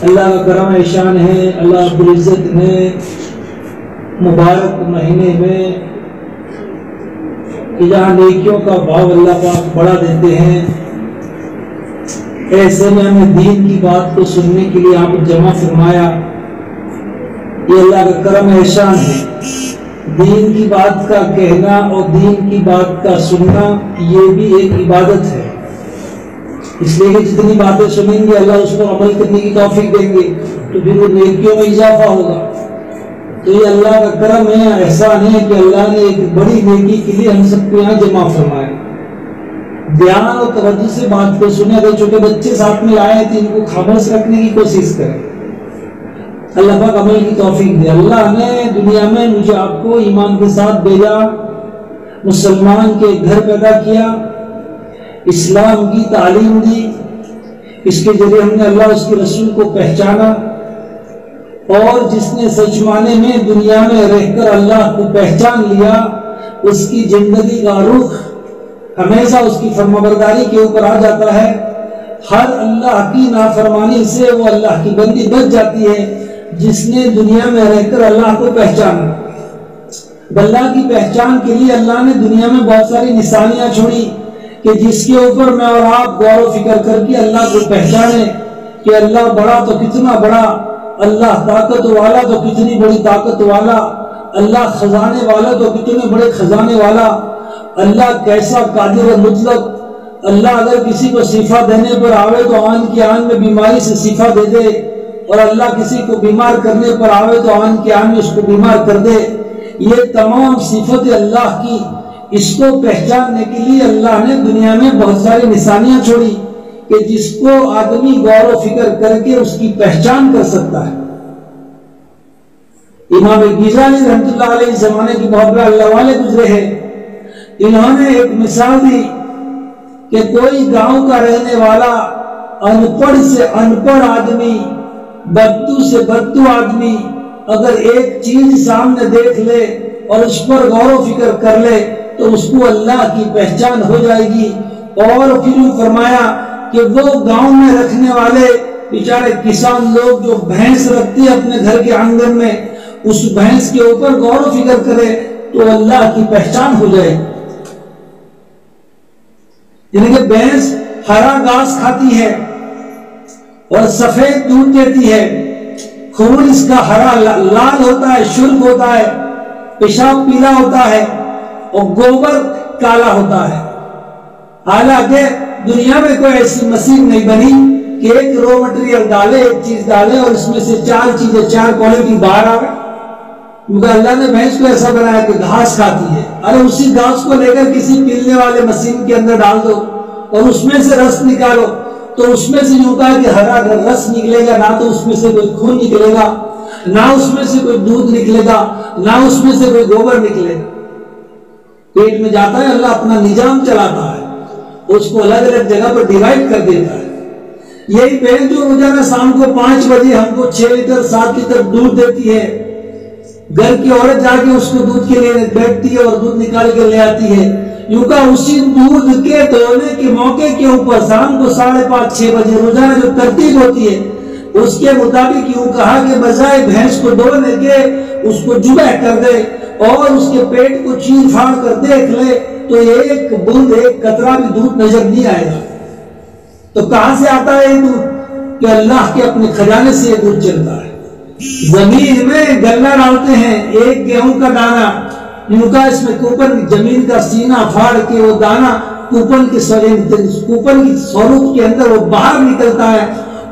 اللہ کا کرم احسان ہے، اللہ رب العزت نے مبارک مہینے میں جہاں نیکیوں کا بھاؤ اللہ پاک بڑھا دیتے ہیں، ایسے میں ہمیں دین کی بات کو سننے کے لیے آپ جمع فرمایا، یہ اللہ کا کرم احسان ہے۔ دین کی بات کا کہنا اور دین کی بات کا سننا یہ بھی ایک عبادت ہے، اس لیے کہ جتنی باتیں سنیں گے اللہ اس پر عمل کرنے کی توفیق دیں گے تو پھر وہ نیکیوں میں اضافہ ہوگا۔ تو یہ اللہ کا کرم ہے، احسان ہے کہ اللہ نے ایک بڑی نیکی کے لیے ہم سب کو یہاں جمع فرمایا۔ دھیان اور توجہ سے بات کو سنے، اگر چھوٹے بچے ساتھ میں لائے تو ان کو خاموش رکھنے کی کوشش کریں، اللہ پاک عمل کی توفیق دے۔ اللہ نے دنیا میں مجھے آپ کو ایمان کے ساتھ بھیجا، مسلمان کے گھر پیدا کیا، اسلام کی تعلیم دی، اس کے ذریعے ہم نے اللہ اس کے رسول کو پہچانا، اور جس نے سچ معنی میں دنیا میں رہ کر اللہ کو پہچان لیا، اس کی زندگی کا رخ ہمیشہ اس کی فرمانبرداری کے اوپر آ جاتا ہے۔ ہر اللہ کی نافرمانی سے وہ اللہ کی بندی بچ جاتی ہے جس نے دنیا میں رہ کر اللہ کو پہچانا۔ اللہ کی پہچان کے لیے اللہ نے دنیا میں بہت ساری نشانیاں چھوڑی کہ جس کے اوپر میں اور آپ غور و فکر کر کے اللہ کو پہچانے کہ اللہ بڑا تو کتنا بڑا، اللہ طاقت والا تو کتنی بڑی طاقت والا، اللہ خزانے والا تو کتنے بڑے خزانے والا، اللہ کیسا قادر مطلق، اللہ اگر کسی کو شفا دینے پر آوے تو آن کی آن میں بیماری سے شفا دے دے، اور اللہ کسی کو بیمار کرنے پر آوے تو آن کی آن میں اس کو بیمار کر دے۔ یہ تمام صفت اللہ کی، اس کو پہچاننے کے لیے اللہ نے دنیا میں بہت ساری نشانیاں چھوڑی کہ جس کو آدمی غور و فکر کر کے اس کی پہچان کر سکتا ہے۔ امام غزالی رحمۃ اللہ علیہ زمانے کی بہت بڑے اللہ والے گزرے ہیں، انہوں نے ایک مثال دی کہ کوئی گاؤں کا رہنے والا ان پڑھ سے ان پڑھ آدمی، بدو سے بدو آدمی اگر ایک چیز سامنے دیکھ لے اور اس پر غور و فکر کر لے تو اس کو اللہ کی پہچان ہو جائے گی۔ اور پھر فرمایا کہ وہ گاؤں میں رکھنے والے بیچارے کسان لوگ جو بھینس رکھتے ہیں اپنے گھر کے آنگن میں، اس بھینس کے اوپر غور و فکر کرے تو اللہ کی پہچان ہو جائے گی۔ یعنی کہ بھینس ہرا گھاس کھاتی ہے اور سفید دودھ دیتی ہے، خون اس کا ہرا لال ہوتا ہے، شرخ ہوتا ہے، پیشاب پیلا ہوتا ہے اور گوبر کالا ہوتا ہے۔ حالانکہ دنیا میں کوئی ایسی مشین نہیں بنی کہ ایک رو مٹیریل ڈالے، ایک چیز ڈالے اور اس میں سے چار چیزیں، چار کوالٹی باہر آئے، کیونکہ اللہ نے بھینس کو ایسا بنایا کہ گھاس کھاتی ہے۔ ارے اسی گھاس کو لے کر کسی پیلنے والے مشین کے اندر ڈال دو اور اس میں سے رس نکالو تو اس میں سے یوں کہا کہ ہرا رس نکلے گا، نہ تو اس میں سے کوئی خون نکلے گا، نہ اس میں سے کوئی دودھ نکلے گا، نہ اس میں سے کوئی گوبر نکلے گا۔ پیٹ میں جاتا ہے، اللہ اپنا نظام چلاتا ہے، اس کو الگ الگ جگہ پر ڈیوائڈ کر دیتا ہے۔ یہی بہن جو روزانہ شام کو 5 بجے ہم کو 6 لیٹر 7 لیٹر دودھ دیتی ہے، گھر کی عورت جا کے اس کو دودھ کے لیے بیٹھتی ہے اور دودھ نکال کے لے آتی ہے، یوں کہ اسی دودھ کے دونے کے موقع کے اوپر شام کو 5:30 6 بجے روزانہ جو ترتیب ہوتی ہے اس کے مطابق یوں کہا کہ بجائے بھینس کو دھونے کے اس کو ذبح کر دے اور اس کے پیٹ کو چیر پھاڑ کر دیکھ لے تو ایک بوند، ایک قطرہ بھی دودھ نظر نہیں آئے گا۔ تو کہاں سے آتا ہے یہ دودھ؟ کہ اللہ کے اپنے خزانے سے یہ دودھ چلتا ہے۔ زمین میں گلہ ڈالتے ہیں، ایک گیہوں کا دانہ، یوں کا اس میں کوپن، زمین کا سینہ پھاڑ کے وہ دانہ کوپن کی صورت کے اندر وہ باہر نکلتا ہے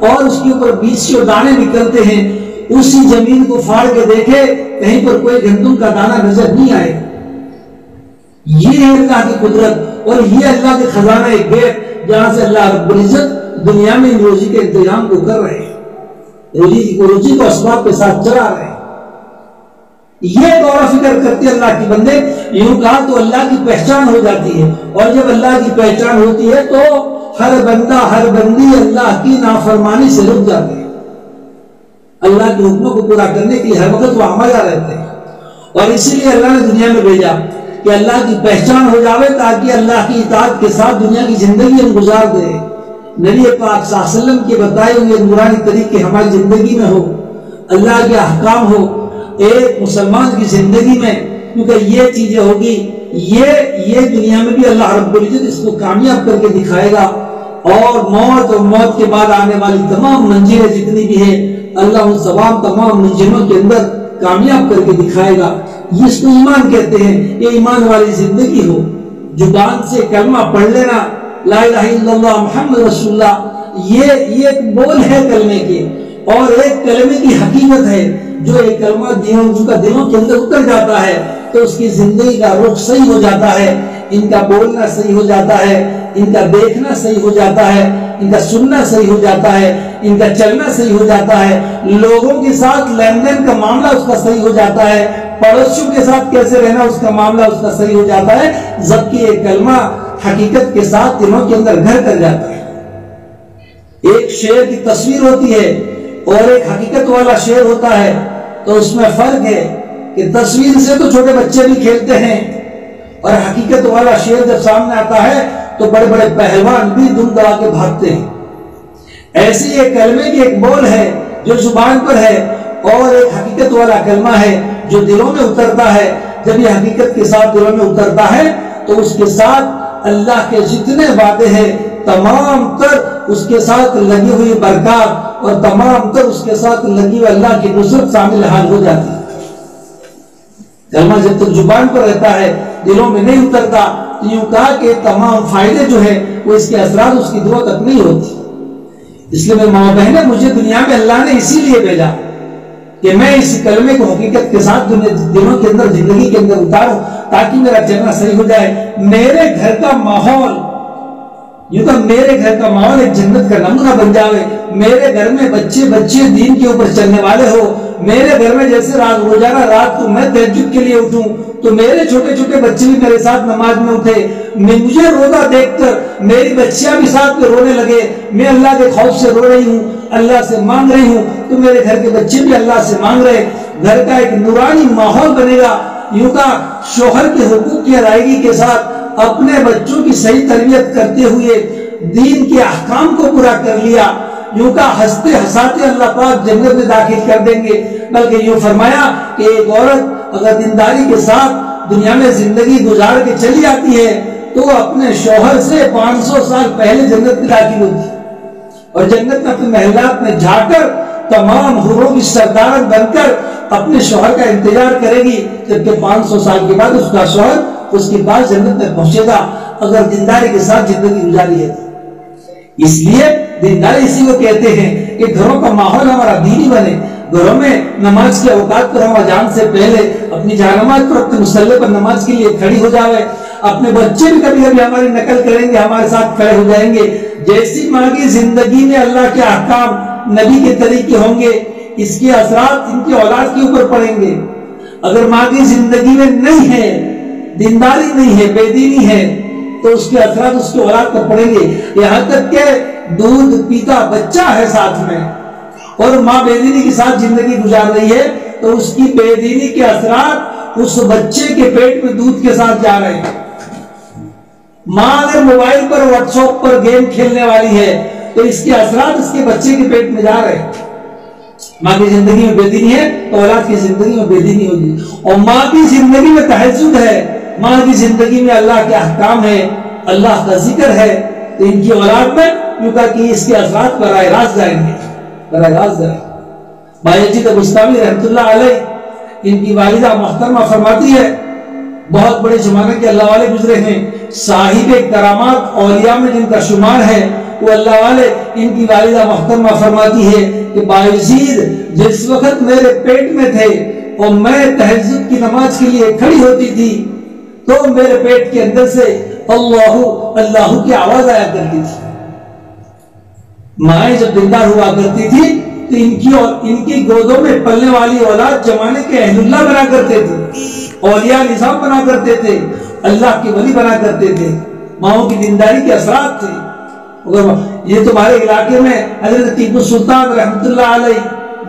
اور اس کے اوپر 20 دانے نکلتے ہیں۔ اسی زمین کو پھاڑ کے دیکھے کہیں پر کوئی گندم کا دانہ نظر نہیں آئے۔ یہ ہے اللہ کی قدرت اور یہ اللہ کے خزانہ غیب جہاں سے اللہ رب العزت دنیا میں روزی کے انتظام کو کر رہے ہیں، روزی کو اسباب کے ساتھ چلا رہے ہیں۔ یہ غور و فکر کرتے اللہ کی بندے، یوں کہا تو اللہ کی پہچان ہو جاتی ہے، اور جب اللہ کی پہچان ہوتی ہے تو ہر بندہ ہر بندی اللہ کی نافرمانی سے رک جاتے ہیں، اللہ کے حکموں کو پورا کرنے کے لیے ہر وقت وہ آمادہ رہتے ہیں۔ اور اسی لیے اللہ نے دنیا میں بھیجا کہ اللہ کی پہچان ہو جاوے تاکہ اللہ کی اطاعت کے ساتھ دنیا کی زندگی ہم گزار دیں، نبی پاک صلی اللہ علیہ وسلم کے بتائے ہوئے نورانی طریقے ہماری زندگی میں ہو، اللہ کے احکام ہو ایک مسلمان کی زندگی میں، کیونکہ یہ چیزیں ہوگی، یہ دنیا میں بھی اللہ رب العزت اس کو کامیاب کر کے دکھائے گا، اور موت کے بعد آنے والی تمام منزلیں جتنی بھی ہیں اللہ ان تمام منزلوں کے اندر کامیاب کر کے دکھائے گا۔ اس کو ایمان کہتے ہیں، یہ ایمان والی زندگی ہو، زبان سے کلمہ پڑھ لینا لا الہ الا اللہ محمد رسول اللہ، یہ ایک بول ہے کلمے کے، اور ایک کلمے کی حقیقت ہے، جو ایک کلمہ دلوں کے اندر اتر جاتا ہے تو اس کی زندگی کا رخ صحیح ہو جاتا ہے، ان کا بولنا صحیح ہو جاتا ہے، ان کا دیکھنا صحیح ہو جاتا ہے، ان کا سننا صحیح ہو جاتا ہے، ان کا چلنا صحیح ہو جاتا ہے، لوگوں کے ساتھ لین دین کا معاملہ اس کا صحیح ہو جاتا ہے، پڑوسیوں کے ساتھ کیسے رہنا اس کا معاملہ اس کا صحیح ہو جاتا ہے، جبکہ یہ کلمہ حقیقت کے ساتھ دلوں کے اندر گھر کر جاتا ہے۔ ایک شعر کی تصویر ہوتی ہے اور ایک حقیقت والا شعر ہوتا ہے، تو اس میں فرق ہے کہ تصویر سے تو چھوٹے بچے بھی کھیلتے ہیں، اور حقیقت والا شعر جب سامنے آتا ہے تو بڑے بڑے پہلوان بھی دم دبا کے بھاگتے ہیں۔ ایسی ایک کلمے کی ایک بول ہے جو زبان پر ہے، اور ایک حقیقت والا کلمہ ہے جو دلوں میں اترتا ہے۔ جب یہ حقیقت کے ساتھ دلوں میں اترتا ہے تو اس کے ساتھ اللہ کے جتنے وعدے ہیں تمام تر اس کے ساتھ لگی ہوئی برکات اور تمام تر اس کے ساتھ لگی ہوئی اللہ کی نصرت شامل حال ہو جاتی ہے۔ کلمہ جب تک زبان پر رہتا ہے دلوں میں نہیں اترتا تو یوں کہا کہ تمام فائدے جو ہے وہ اس کے اثرات اس کی دلوں تک نہیں ہوتی۔ اس لیے میرے ماں بہنیں، مجھے دنیا میں اللہ نے اسی لیے بھیجا کہ میں اس کلمے کو حقیقت کے ساتھ دلوں کے اندر زندگی کے اندر اتاروں، تاکہ میرا چلنا صحیح ہو جائے، میرے گھر کا ماحول یوں کہ میرے گھر کا ماحول ایک جنت کا نمونہ بن جاوے، میرے گھر میں بچے دین کے اوپر چلنے والے ہو، میرے گھر میں جیسے روزانہ رات کو میں تہجد کے لیے اٹھوں تو میرے چھوٹے چھوٹے بچے بھی میرے ساتھ نماز میں اٹھے، مجھے روزہ دیکھ کر میری بچیاں بھی ساتھ میں رونے لگے، میں اللہ کے خوف سے رو رہی ہوں، اللہ سے مانگ رہی ہوں، تو میرے گھر کے بچے بھی اللہ سے مانگ رہے، گھر کا ایک نورانی ماحول بنے گا۔ یوں کا شوہر کے حقوق کی ادائیگی کے ساتھ اپنے بچوں کی صحیح تربیت کرتے ہوئے دین کے احکام کو پورا کر لیا، یوں کا ہنستے ہنساتے اللہ پاک جنت میں داخل کر دیں گے۔ بلکہ یوں فرمایا کہ ایک عورت اگر دینداری کے ساتھ دنیا میں زندگی گزار کے چلی آتی ہے تو اپنے شوہر سے 500 سال پہلے جنت میں داخل ہوتی ہے، اور جنت میں اپنے محلات میں جا کر تمام حوروں کی سردار بن کر اپنے شوہر کا انتظار کرے گی، جبکہ 500 سال کے بعد اس کا شوہر اس کے پاس جنت میں پہنچے گا اگر دینداری کے ساتھ زندگی گزاری ہے۔ اس لیے دینداری اسی کو کہتے ہیں کہ گھروں کا ماحول ہمارا دینی بنے، گھروں میں نماز کے اوقات پر ہم اذان سے پہلے اپنی جانماز پر اپنے مصلی پر نماز کے لیے کھڑی ہو جاوے، اپنے بچے بھی کبھی کبھی ہماری نقل کریں گے، ہمارے ساتھ کھڑے ہو جائیں گے۔ جیسی ماں کی زندگی میں اللہ کے احکام نبی کے طریقے ہوں گے، اس کے اثرات ان کی اولاد کے اوپر پڑیں گے۔ اگر ماں کی زندگی میں نہیں ہے، دینداری نہیں ہے، بے دینی ہے، تو اس کے اثرات اس کی اولاد پر پڑیں گے، یہاں تک کہ دودھ پیتا بچہ ہے ساتھ میں اور ماں بے دینی کے ساتھ زندگی گزار رہی ہے تو اس کی بے دینی کے اثرات اس بچے کے پیٹ میں دودھ کے ساتھ جا رہے ہیں۔ ماں اگر موبائل پر واٹس ایپ پر گیم کھیلنے والی ہے تو اس کے اثرات اس کے بچے کے پیٹ میں جا رہے ہیں۔ ماں کی زندگی میں بے دینی ہے تو اولاد کی زندگی میں بے دینی ہوگی، اور ماں کی زندگی میں تہجد ہے، ماں کی زندگی میں اللہ کے احکام ہے، اللہ کا ذکر ہے، تو ان کی اولاد میں یوں کہا کہ اس کے اثرات براہ راست جائیں گے، براہ راست جائیں گے۔ بایزید بستامی رحمۃ اللہ علیہ، ان کی والدہ محترمہ فرماتی ہے، بہت بڑے زمانے کے اللہ والے گزرے ہیں، صاحب کرامات اولیاء میں جن کا شمار ہے وہ اللہ والے، ان کی والدہ محترمہ فرماتی ہے کہ بایزید جس وقت میرے پیٹ میں تھے اور میں تہجد کی نماز کے لیے کھڑی ہوتی تھی تو میرے پیٹ کے اندر سے اللہ اللہ کی آواز آیا کرتی تھی۔ مائیں جب دیندار ہوا کرتی تھی تو ان کی گودوں میں پلنے والی اولاد زمانے کے اہل اللہ بنا کرتے تھے، اولیاء نظام بنا کرتے تھے، اللہ کے ولی بنا کرتے تھے، ماؤں کی دینداری کے اثرات تھے۔ یہ تمہارے علاقے میں حضرت ٹیپو سلطان رحمۃ اللہ علیہ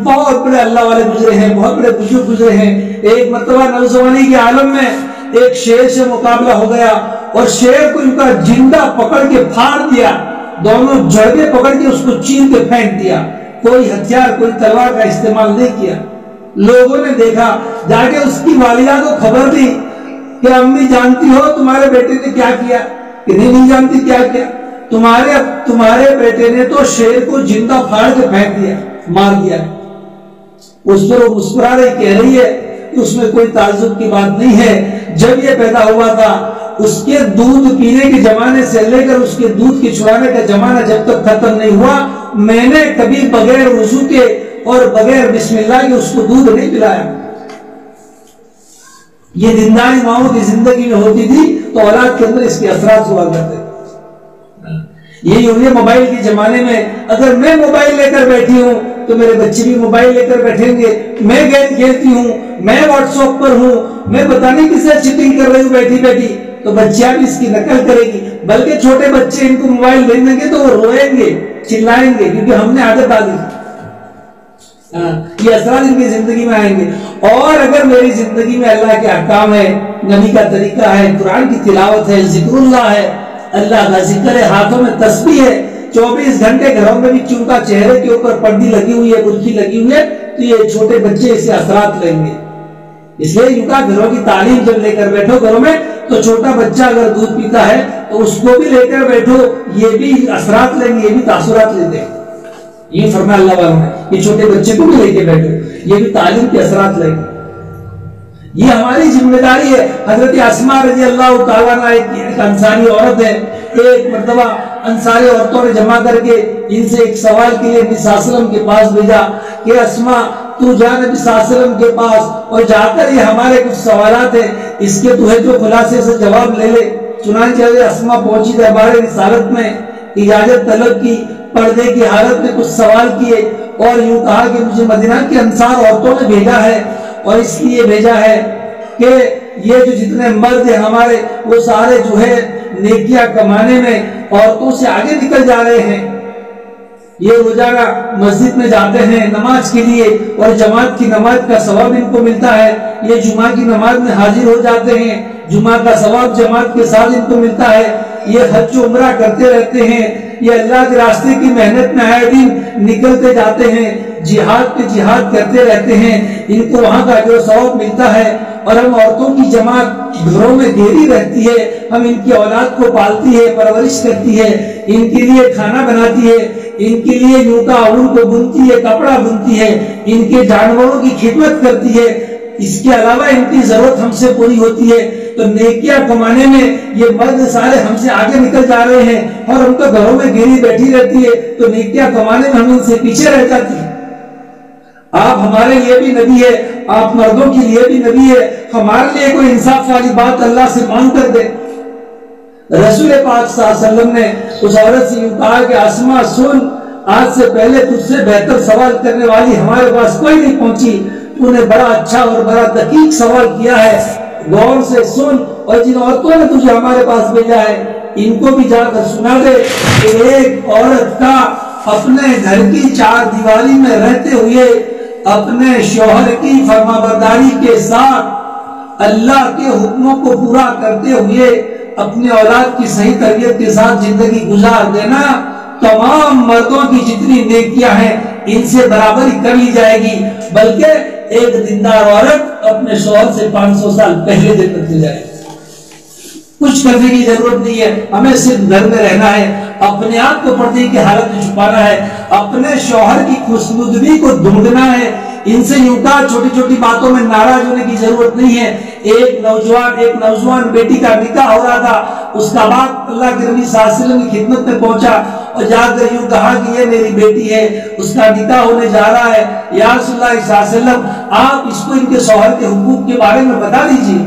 بہت بڑے اللہ والے گزرے ہیں، بہت بڑے بزرگ گزرے ہیں۔ ایک مرتبہ نوجوانی کے عالم میں ایک شیر سے مقابلہ ہو گیا اور شیر کو ان کا جندہ پکڑ کے پھاڑ دیا دونوں جڑ کے پکڑ کے اس کو چیر کے پھینک دیا. کوئی ہتھیار کوئی تلوار کا استعمال نہیں کیا. لوگوں نے دیکھا, جا کے اس کی والدہ کو خبر دی کہ امی جانتی ہو تمہارے بیٹے نے کیا کیا؟ کہ نہیں جانتی کیا کیا. تمہارے بیٹے نے تو شیر کو زندہ پھاڑ کے پھینک دیا, مار دیا. اس پر وہ مسکرا رہی, کہہ رہی ہے کہ اس میں کوئی تعجب کی بات نہیں ہے. جب یہ پیدا ہوا تھا اس کے دودھ پینے کے زمانے سے لے کر اس کے دودھ کے چھڑانے کا زمانہ جب تک ختم نہیں ہوا, میں نے کبھی بغیر وضو کے اور بغیر بسم اللہ کے اس کو دودھ نہیں پلایا. یہ دینداری ماؤں کی زندگی میں ہوتی تھی تو اولاد کے اندر اس کے اثرات ہوا کرتے. یہی ہوئی موبائل کے زمانے میں, اگر میں موبائل لے کر بیٹھی ہوں تو میرے بچے بھی موبائل لے کر بیٹھیں گے. میں گیم کھیلتی ہوں, میں واٹس ایپ پر ہوں, میں پتہ نہیں کس سے چیٹنگ کر رہی ہوں بیٹھی بیٹھی, تو بچیاں بھی اس کی نقل کرے گی. بلکہ چھوٹے بچے ان کو موبائل دے دیں گے تو وہ روئیں گے, چلائیں گے, کیونکہ ہم نے عادت ڈالی. یہ اثرات ان کی زندگی میں آئیں گے. اور اگر میری زندگی میں اللہ کے احکام ہے, نبی کا طریقہ ہے, قرآن کی تلاوت ہے, ذکر اللہ ہے, اللہ کا ذکر ہے, ہاتھوں میں تسبیح ہے, 24 گھنٹے گھروں میں بھی چونکہ چہرے کے اوپر پردی لگی ہوئی ہے, برقی لگی ہوئی ہے, تو یہ چھوٹے بچے اس سے اثرات لیں گے. اس لیے یوکا گھروں کی تعلیم جب لے کر بیٹھو گھروں میں, تو چھوٹا بچہ اگر دودھ پیتا ہے تو اس کو بھی لے کر بیٹھو, یہ بھی اثرات لیں گے, یہ بھی تاثرات لیتے ہیں. یہ فرمایا اللہ والوں نے, یہ چھوٹے بچے کو بھی لے کے بیٹھو, یہ بھی تعلیم کے اثرات لیں گے. یہ ہماری ذمہ داری ہے. حضرت اسماء رضی اللہ تعالیٰ عنہ ایک انصاری عورت ہے. ایک مرتبہ انصاری عورتوں نے جمع کر کے ان سے ایک سوال کے لیے نبی صلی اللہ علیہ وسلم کے پاس بھیجا کہ اسماء تو جا نبی صلی اللہ علیہ وسلم کے پاس اور جا کر یہ ہمارے کچھ سوالات ہیں, اس کے تو ہے جو خلاصے سے جواب لے لے. چنانچہ اسماء پہنچی دربار رسالت میں, اجازت طلب کی, پردے کی حالت میں کچھ سوال کیے اور یوں کہا کہ مجھے مدینہ کے انصار عورتوں نے بھیجا ہے, اور اس لیے بھیجا ہے کہ یہ جو جتنے مرد ہیں ہمارے وہ سارے جو ہے نیکیاں کمانے میں عورتوں سے آگے نکل جا رہے ہیں. یہ روزانہ مسجد میں جاتے ہیں نماز کے لیے اور جماعت کی نماز کا ثواب ان کو ملتا ہے. یہ جمعہ کی نماز میں حاضر ہو جاتے ہیں, جمعہ کا ثواب جماعت کے ساتھ ان کو ملتا ہے. یہ حج و عمرہ کرتے رہتے ہیں, یہ اللہ کے راستے کی محنت میں آئے دن نکلتے جاتے ہیں, جہاد پہ جہاد کرتے رہتے ہیں, ان کو وہاں کا جو ثواب ملتا ہے. اور ہم عورتوں کی جماعت گھروں میں گھیری رہتی ہے, ہم ان کی اولاد کو پالتی ہے, پرورش کرتی ہے, ان کے لیے کھانا بناتی ہے, ان کے لیے یوکا اون کو بنتی ہے, کپڑا بنتی ہے, ان کے جانوروں کی خدمت کرتی ہے. اس کے علاوہ ان کی ضرورت ہم سے پوری ہوتی ہے. تو نیکیاں کمانے میں یہ مرد سارے ہم سے آگے نکل جا رہے ہیں اور ہم تو گھروں میں گھیری بیٹھی رہتی ہے, تو نیکیاں کمانے میں ہم ان سے پیچھے رہ جاتی ہیں. آپ ہمارے لیے بھی نبی ہے, آپ مردوں کے لیے بھی نبی ہے, ہمارے لیے کوئی انصاف والی بات اللہ سے مانگ کر دے. رسول پاک صلی اللہ علیہ وسلم نے اس عورت سے یوں کہا کہ اسماء سن, آج سے پہلے تجھ سے بہتر سوال کرنے والی ہمارے پاس کوئی نہیں پہنچی, تو نے بڑا اچھا اور بڑا دقیق سوال کیا ہے, غور سے سن, اور جن عورتوں نے تجھے ہمارے پاس بھیجا ہے ان کو بھی جا کر سنا دے کہ ایک عورت کا اپنے گھر کی چار دیواری میں رہتے ہوئے اپنے شوہر کی فرمانبرداری کے ساتھ اللہ کے حکموں کو پورا کرتے ہوئے اپنے اولاد کی صحیح تربیت کے ساتھ زندگی گزار دینا تمام مردوں کی جتنی نیکیاں ہیں ان سے برابری کر لی جائے گی. بلکہ ایک دیندار عورت اپنے شوہر سے 500 سال پہلے جنت میں جائے. کچھ کرنے کی ضرورت نہیں ہے, ہمیں صرف گھر میں رہنا ہے, اپنے آپ کو پردے کی حالت میں چھپانا ہے, اپنے شوہر کی خوشنودگی کو ڈھونڈنا ہے. ان سے یوں کہا چھوٹی چھوٹی باتوں میں ناراض ہونے کی ضرورت نہیں ہے. ایک نوجوان بیٹی کا نکاح ہو رہا تھا, اس کا باپ اللہ کے نبی صلی اللہ علیہ وسلم کی خدمت میں پہنچا اور جا کر یوں کہا کہ یہ میری بیٹی ہے, اس کا نکاح ہونے جا رہا ہے, یا رسول اللہ صلی اللہ علیہ وسلم آپ اس کو ان کے شوہر کے حقوق کے بارے میں بتا دیجیے.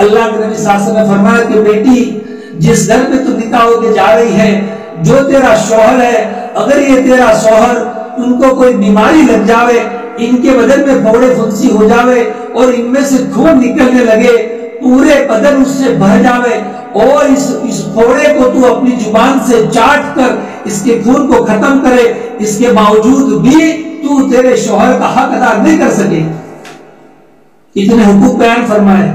اللہ کے نبی صلی اللہ علیہ وسلم نے فرمایا کہ بیٹی جس گھر میں تو نکاح ہو کے جا رہی ہے, جو تیرا شوہر ہے, اگر یہ تیرا شوہر ان کو کوئی بیماری لگ جاوے, ان کے بدن میں پھوڑے پھنسی ہو جاوے اور ان میں سے خون نکلنے لگے, پورے بدن اس سے بھر جاوے, اور اس پھوڑے کو تو اپنی زبان سے چاٹ کر اس کے خون کو ختم کرے, اس کے باوجود بھی تو تیرے شوہر کا حق ادا نہیں کر سکے. اتنے حقوق بیان فرمائے.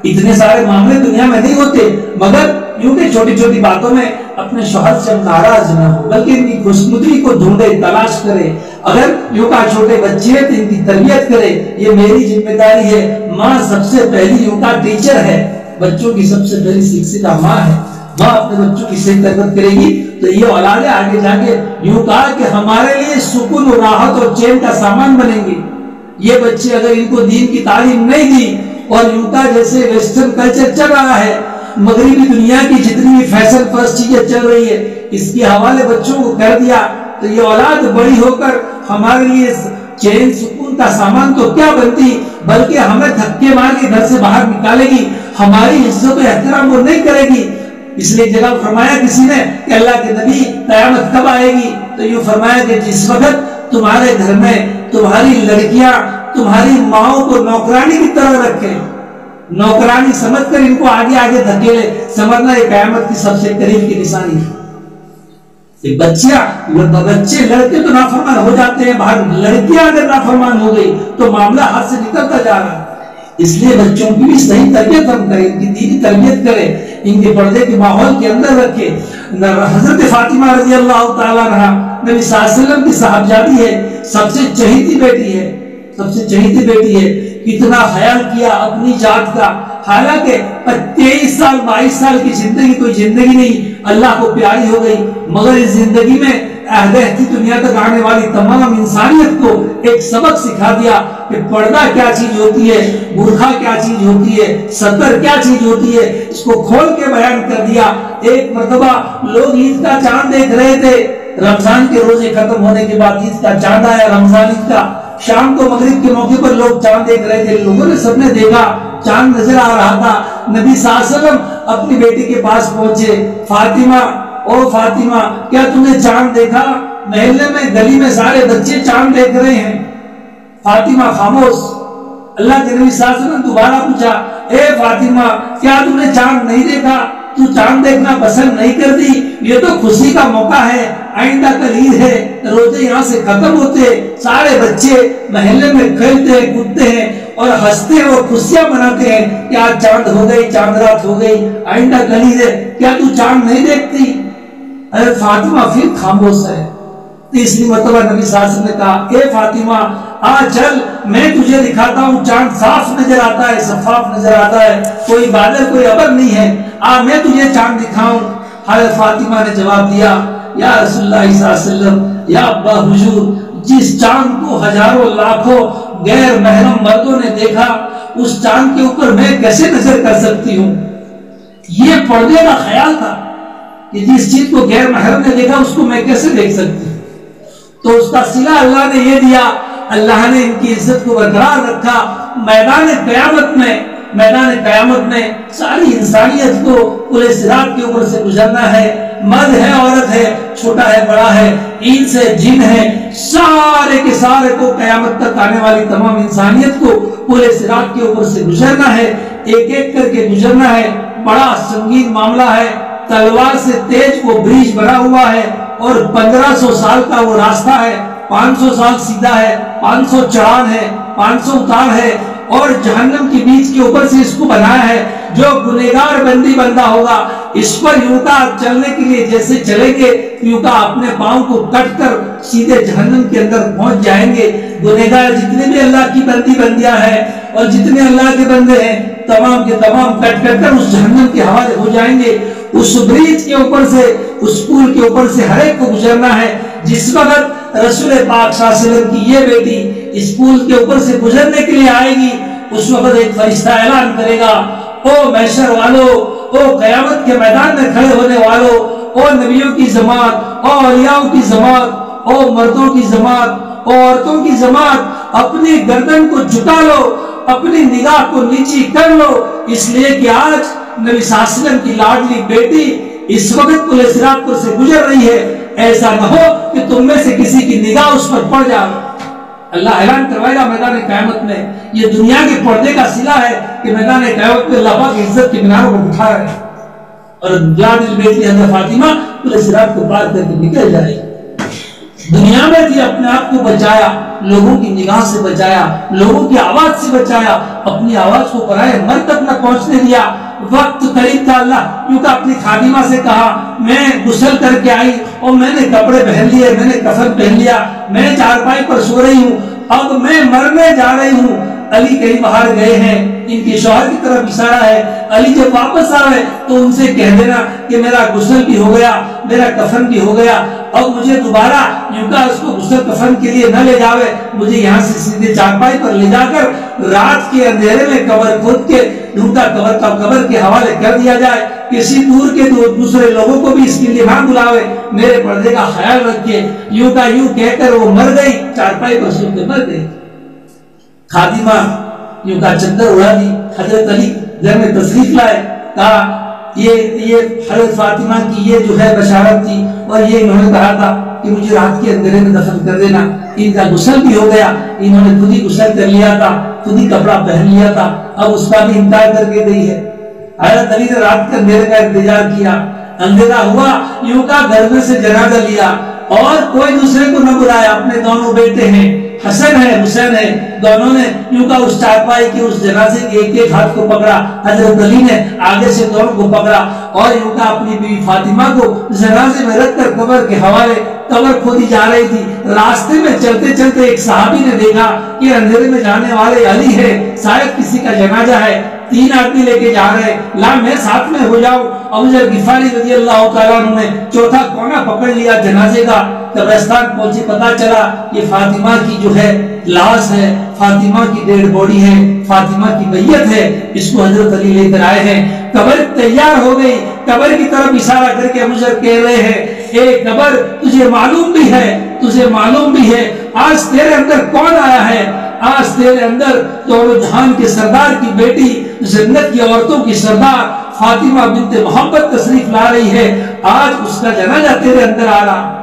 اتنے سارے معاملے دنیا میں نہیں ہوتے, مگر یوں کہ چھوٹی چھوٹی باتوں میں اپنے شوہر سے ناراض نہ ہو، بلکہ ان کی خوشنودی کو ڈھونڈے، تلاش کرے۔ اگر یوں کا چھوٹے بچے ہیں تو ان کی تربیت کرے، یہ میری ذمہ داری ہے۔ ماں سب سے پہلی یوں کا ٹیچر ہے، بچوں کی سب سے پہلی شکشکا ماں ہے۔ ماں اپنے بچوں کی صحیح تربیت کرے گی تو یہ اولادیں آگے جا کے یوں کہا کہ ہمارے لیے سکون و راحت اور چین کا سامان بنیں گے۔ یہ بچے اگر ان کو دین کی تعلیم نہیں دی اور یوں کا جیسے ویسٹرن کلچر چل رہا ہے، مغربی دنیا کی جتنی بھی فیشن پرست چیزیں چل رہی ہے، اس کے حوالے بچوں کو کر دیا تو یہ اولاد بڑی ہو کر ہمارے لیے چین سکون کا سامان تو کیا بنتی، بلکہ ہمیں دھکے مار کے گھر سے باہر نکالے گی، ہماری عزت و احترام وہ نہیں کرے گی۔ اس لیے جگہ فرمایا کسی نے کہ اللہ کے نبی قیامت کب آئے گی، تو یہ فرمایا کہ جس وقت تمہارے گھر میں تمہاری لڑکیاں تمہاری ماؤں کو نوکرانی کی طرح رکھے، نوکرانی سمجھ کر ان کو آگے آگے دھکیلے، سمجھنا یہ قیامت کی سب سے قریب کی نشانی ہے۔ بچے لڑکے تو نافرمان ہو جاتے ہیں باہر، لڑکیاں اگر نافرمان ہو گئی تو معاملہ ہاتھ سے نکلتا جا رہا ہے۔ اس لیے بچوں کی بھی صحیح تربیت ہم کریں، ان کی دینی تربیت کریں، ان کے پردے کے ماحول کے اندر رکھیں۔ حضرت فاطمہ رضی اللہ تعالیٰ عنہا نبی صلی اللہ علیہ وسلم کی صاحبزادی ہے، سب سے چہیتی بیٹی ہے، سب سے چہیتی بیٹی ہے۔ کتنا خیال کیا اپنی ذات کا، حالانکہ 23 سال 22 سال کی زندگی کوئی زندگی نہیں، اللہ کو پیاری ہو گئی، مگر اس زندگی میں اہدہتی دنیا تک آنے والی تمام انسانیت کو ایک سبق سکھا دیا کہ پردہ کیا چیز ہوتی ہے، برقع کیا چیز ہوتی ہے، ستر کیا چیز ہوتی ہے، اس کو کھول کے بیان کر دیا۔ ایک مرتبہ لوگ عید کا چاند دیکھ رہے تھے، رمضان کے روزے ختم ہونے کے بعد عید کا چاند آیا، رمضان عید کا، شام کو مغرب کے موقع پر لوگ چاند دیکھ رہے تھے، لوگوں نے سب نے دیکھا چاند نظر آ رہا تھا۔ نبی صلی اللہ علیہ وسلم اپنی بیٹی کے پاس پہنچے، فاطمہ او فاطمہ کیا تم نے چاند دیکھا؟ محلے میں گلی میں سارے بچے چاند دیکھ رہے ہیں۔ فاطمہ خاموش۔ اللہ کے نبی صلی اللہ علیہ وسلم دوبارہ پوچھا، اے فاطمہ کیا تم نے چاند نہیں دیکھا؟ تو چاند دیکھنا پسند نہیں کرتی؟ یہ تو خوشی کا موقع ہے، آئندہ کل عید ہے، روزے یہاں سے ختم ہوتے، سارے بچے محلے میں کھیلتے ہیں، کودتے ہیں اور ہنستے ہیں اور خوشیاں مناتے ہیں کہ آج چاند ہو گئی، چاند رات ہو گئی، آئندہ کل عید ہے، کیا تو چاند نہیں دیکھتی؟ حضرت فاطمہ پھر خاموش ہے۔ تیسری مرتبہ نبی صلی اللہ علیہ وسلم نے کہا، اے فاطمہ آ چل، میں تجھے دکھاتا ہوں، چاند صاف نظر آتا ہے، شفاف نظر آتا ہے، کوئی بادل کوئی ابر نہیں ہے، آ میں تجھے چاند دکھاؤں۔ حضرت فاطمہ نے جواب دیا، یا رسول اللہ صلی اللہ علیہ وسلم، یا ابا حضور، جس چاند کو ہزاروں لاکھوں غیر محرم مردوں نے دیکھا، اس چاند کے اوپر میں کیسے نظر کر سکتی ہوں؟ یہ پردے کا خیال تھا کہ جس چیز کو غیر محرم نے دیکھا اس کو میں کیسے دیکھ سکتی ہوں؟ تو اس کا صلہ اللہ نے یہ دیا، اللہ نے ان کی عزت کو برقرار رکھا۔ میدان قیامت میں ساری انسانیت کو پورے صراط کے اوپر سے گزرنا ہے، مرد ہے عورت ہے، چھوٹا ہے بڑا ہے، انس ہے جن ہے، سارے کے سارے کو قیامت تک آنے والی تمام انسانیت کو پورے صراط کے اوپر سے گزرنا ہے، ایک ایک کر کے گزرنا ہے۔ بڑا سنگین معاملہ ہے، تلوار سے تیز وہ برج بنا ہوا ہے اور 1500 سال کا وہ راستہ ہے، 500 سال سیدھا ہے، 500 چڑھان ہے، 500 اتار ہے، اور جہنم کے بیچ کے اوپر سے اس کو بنایا ہے۔ جو گنہگار بندی بندہ ہوگا اس پر یوں کا چلنے کے لیے جیسے چلیں گے یوں کا اپنے پاؤں کو کٹ کر سیدھے جہنم کے اندر پہنچ جائیں گے۔ گنہگار جتنے بھی اللہ کی بندی بندیاں ہیں اور جتنے اللہ کے بندے ہیں تمام کے تمام کٹ کر اس جہنم کے حوالے ہو جائیں گے۔ اس برج کے اوپر سے، اس پل کے اوپر سے ہر ایک کو گزرنا ہے۔ جس وقت رسول پاک صلی اللہ علیہ وسلم کی یہ بیٹی اس پل کے اوپر سے گزرنے کے لیے آئے گی، اس وقت ایک فرشتہ اعلان کرے گا، او محشر والو، او قیامت کے میدان میں کھڑے ہونے والو، او نبیوں کی جماعت، او اولیاؤں کی جماعت، او مردوں کی جماعت، او عورتوں کی جماعت، اپنی گردن کو جھکا لو، اپنی نگاہ کو نیچی کر لو، اس لیے کہ آج نبی صلی اللہ علیہ وسلم کی لاڈلی بیٹی اس وقت پل صراط پر سے گزر رہی ہے۔ ایسا نہ ہو کہ تم میں سے کسی کی نگاہ اس پر پڑ جائے۔ اللہ اعلان کروائے گا میدان قیامت میں، یہ دنیا کے پردے کا صلہ ہے کہ میدان قیامت میں اللہ پاک عزت کے میناروں کو اٹھا رہے ہیں اور لاڈلی بیٹی حضرت فاطمہ پل صراط کو پار کر کے نکل جائے گی۔ دنیا میں بھی اپنے آپ کو بچایا، لوگوں کی نگاہ سے بچایا، لوگوں کی آواز سے بچایا، اپنی آواز کو برائے مرد تک نہ پہنچنے دیا۔ وقت قریب تھا، اللہ یوں کہ اپنی خادمہ سے کہا میں غسل کر کے آئی اور میں نے کپڑے پہن لیے، میں نے کفن پہن لیا، میں چارپائی پر سو رہی ہوں، اب میں مرنے جا رہی ہوں۔ علی کہیں باہر گئے ہیں، ان کے شوہر کی طرف اشارہ ہے، علی جب واپس آئے تو ان سے کہہ دینا کہ میرا غسل بھی ہو گیا، میرا کفن بھی ہو گیا، اب مجھے دوبارہ یوں کہ اس کو غسل کفن کے لیے نہ لے جاوے، مجھے یہاں سے سیدھے چارپائی پر لے جا کر رات کے اندھیرے میں قبر کھود کے ڈھونڈا قبر کے حوالے کر دیا جائے، کسی دور کے دوسرے لوگوں کو بھی اس کے لیے نہ بلاوے، میرے پردے کا خیال رکھے۔ یوں کا یوں کہہ کر وہ مر گئی، چارپائی پر سو کے مر گئی۔ خادمہ یوں کا چادر اڑا دی، حضرت علی گھر میں تشریف لائے، کہا یہ حضرت فاطمہ کی یہ جو ہے بشارت تھی، اور یہ انہوں نے کہا تھا کہ مجھے رات کے اندھیرے میں دفن کر دینا۔ ان کا غسل بھی ہو گیا، انہوں نے خود ہی غسل کر لیا تھا، خود ہی کپڑا پہن لیا تھا، اب اس کا بھی انکار کر کے گئی ہے۔ حضرت علی نے رات کے اندھیرے کا انتظار کیا، اندھیرا ہوا، یوں کا گھر میں سے جنازہ لیا اور کوئی دوسرے کو نہ بلایا، اپنے دونوں بیٹے ہیں، حسن ہے حسین ہے، دونوں نے یوں کا اس چارپائی کے اس جنازے کے ایک ایک ہاتھ کو پکڑا، حضرت علی نے آگے سے دونوں کو پکڑا اور یوں کا اپنی بیوی فاطمہ کو جنازے میں رکھ کر قبر کے حوالے، قبر کھودی جا رہی تھی۔ راستے میں چلتے چلتے ایک صحابی نے دیکھا کہ اندھیرے میں جانے والے علی ہے، شاید کسی کا جنازہ ہے، 3 آدمی لے کے جا رہے، لا میں ساتھ میں ہو جاؤں۔ ابو ذر غفاری رضی اللہ تعالیٰ عنہ نے چوتھا کونا پکڑ لیا جنازے کا، قبرستان پہنچے، پتا چلا یہ فاطمہ کی جو ہے لاش ہے، فاطمہ کی ڈیڈ باڈی ہے، فاطمہ کی میت ہے، اس کو حضرت علی لے کر آئے ہیں۔ قبر تیار ہو گئی، قبر کی طرف اشارہ کر کے ابو ذر کہہ رہے ہیں اے قبر تجھے معلوم بھی ہے، تجھے معلوم بھی ہے آج تیرے اندر کون آیا ہے، آج تیرے اندر دونوں جہان کے سردار کی بیٹی، جنت کی عورتوں کی سردار فاطمہ بنت محمد تشریف لا رہی ہے، آج اس کا جنازہ تیرے اندر آ رہا۔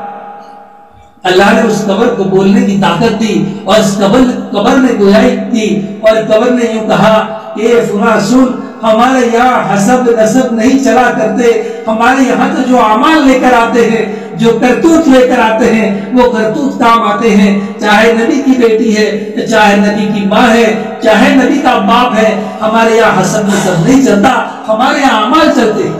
اللہ نے اس قبر کو بولنے کی طاقت دی اور اس قبر نے گویائی دی اور قبر نے یوں کہا کہ اے فلاں سن، ہمارے یہاں حسب نسب نہیں چلا کرتے، ہمارے یہاں تو جو اعمال لے کر آتے ہیں، جو کرتوت لے کر آتے ہیں وہ کرتوت کام آتے ہیں، چاہے نبی کی بیٹی ہے، چاہے نبی کی ماں ہے، چاہے نبی کا باپ ہے، ہمارے یہاں حسب نسب نہیں چلتا، ہمارے یہاں اعمال چلتے ہیں۔